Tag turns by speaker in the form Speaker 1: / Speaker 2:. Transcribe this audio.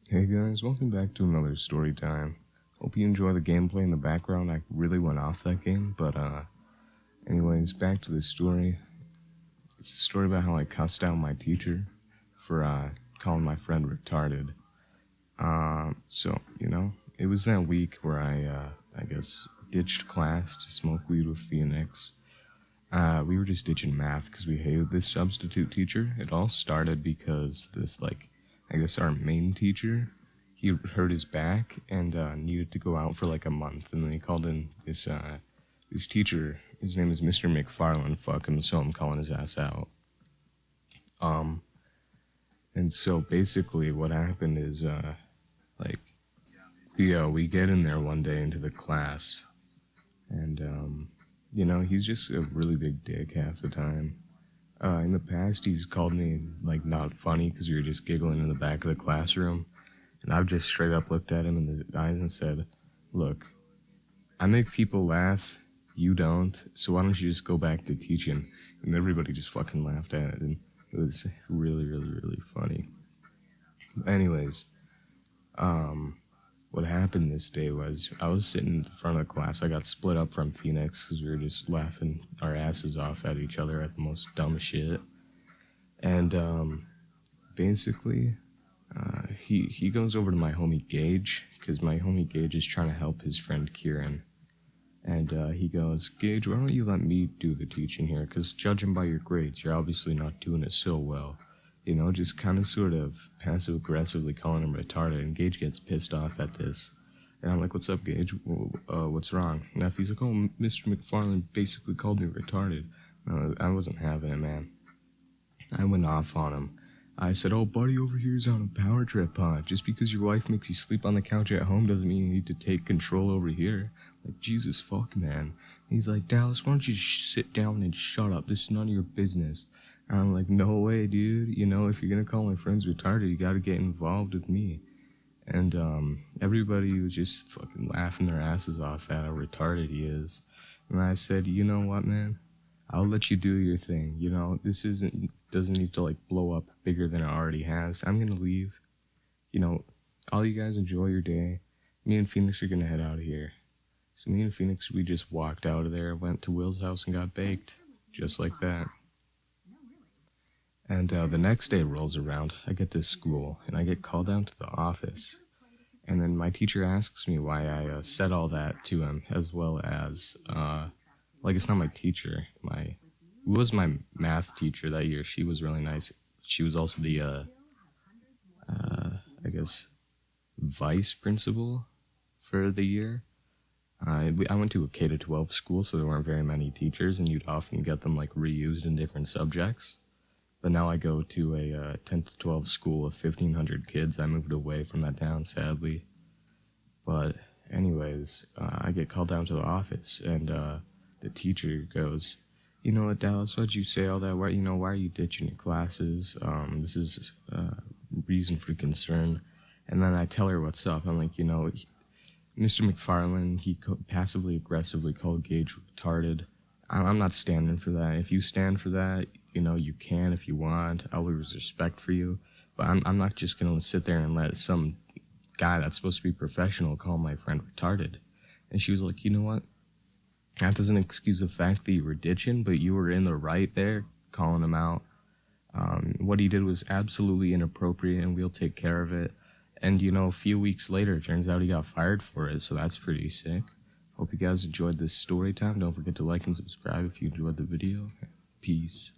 Speaker 1: Hey guys, welcome back to another story time. Hope you enjoy the gameplay in the background. I really went off that game, but anyways, back to the story. It's a story about how I cussed out my teacher for calling my friend retarded. It was that week where I guess ditched class to smoke weed with Phoenix. We were just ditching math because we hated this substitute teacher. It all started because I guess our main teacher, he hurt his back and needed to go out for like a month. And then he called in this teacher. His name is Mr. McFarland. Fuck him, so I'm calling his ass out. And so basically what happened is, we get in there one day into the class, and he's just a really big dick half the time. In the past, he's called me, not funny because we were just giggling in the back of the classroom. And I've just straight up looked at him in the eyes and said, look, I make people laugh, you don't, so why don't you just go back to teaching? And everybody just fucking laughed at it, and it was really, really, really funny. But anyways, what happened this day was I was sitting in the front of the class. I got split up from Phoenix because we were just laughing our asses off at each other at the most dumb shit. And basically, he goes over to my homie Gage because my homie Gage is trying to help his friend Kieran. And he goes, Gage, why don't you let me do the teaching here? Because judging by your grades, you're obviously not doing it so well. Just kind of sort of passive-aggressively calling him retarded, and Gage gets pissed off at this. And I'm like, what's up, Gage? What's wrong? And he's like, oh, Mr. McFarland basically called me retarded. I wasn't having it, man. I went off on him. I said, oh, buddy over here is on a power trip, huh? Just because your wife makes you sleep on the couch at home doesn't mean you need to take control over here. Like, Jesus fuck, man. And he's like, Dallas, why don't you just sit down and shut up? This is none of your business. And I'm like, no way, dude. If you're gonna call my friends retarded, you gotta get involved with me. And everybody was just fucking laughing their asses off at how retarded he is. And I said, you know what, man? I'll let you do your thing. This doesn't need to blow up bigger than it already has. I'm gonna leave. All you guys enjoy your day. Me and Phoenix are gonna head out of here. So me and Phoenix, we just walked out of there, went to Will's house and got baked. Just like that. And the next day rolls around, I get to school, and I get called down to the office. And then my teacher asks me why I said all that to him, as well as, it's not my teacher. It was my math teacher that year. She was really nice. She was also the, vice principal for the year. I went to a K-12 school, so there weren't very many teachers, and you'd often get them, reused in different subjects. But now I go to a 10 to 12 school of 1,500 kids. I moved away from that town, sadly. But anyways, I get called down to the office, and the teacher goes, you know what, Dallas, why'd you say all that? Why are you ditching your classes? This is reason for concern. And then I tell her what's up. I'm like, Mr. McFarland, he passively aggressively called Gage retarded. I'm not standing for that. If you stand for that, you can if you want. I'll lose respect for you. But I'm not just going to sit there and let some guy that's supposed to be professional call my friend retarded. And she was like, you know what? That doesn't excuse the fact that you were ditching, but you were in the right there calling him out. What he did was absolutely inappropriate, and we'll take care of it. And, a few weeks later, it turns out he got fired for it, so that's pretty sick. Hope you guys enjoyed this story time. Don't forget to like and subscribe if you enjoyed the video. Peace.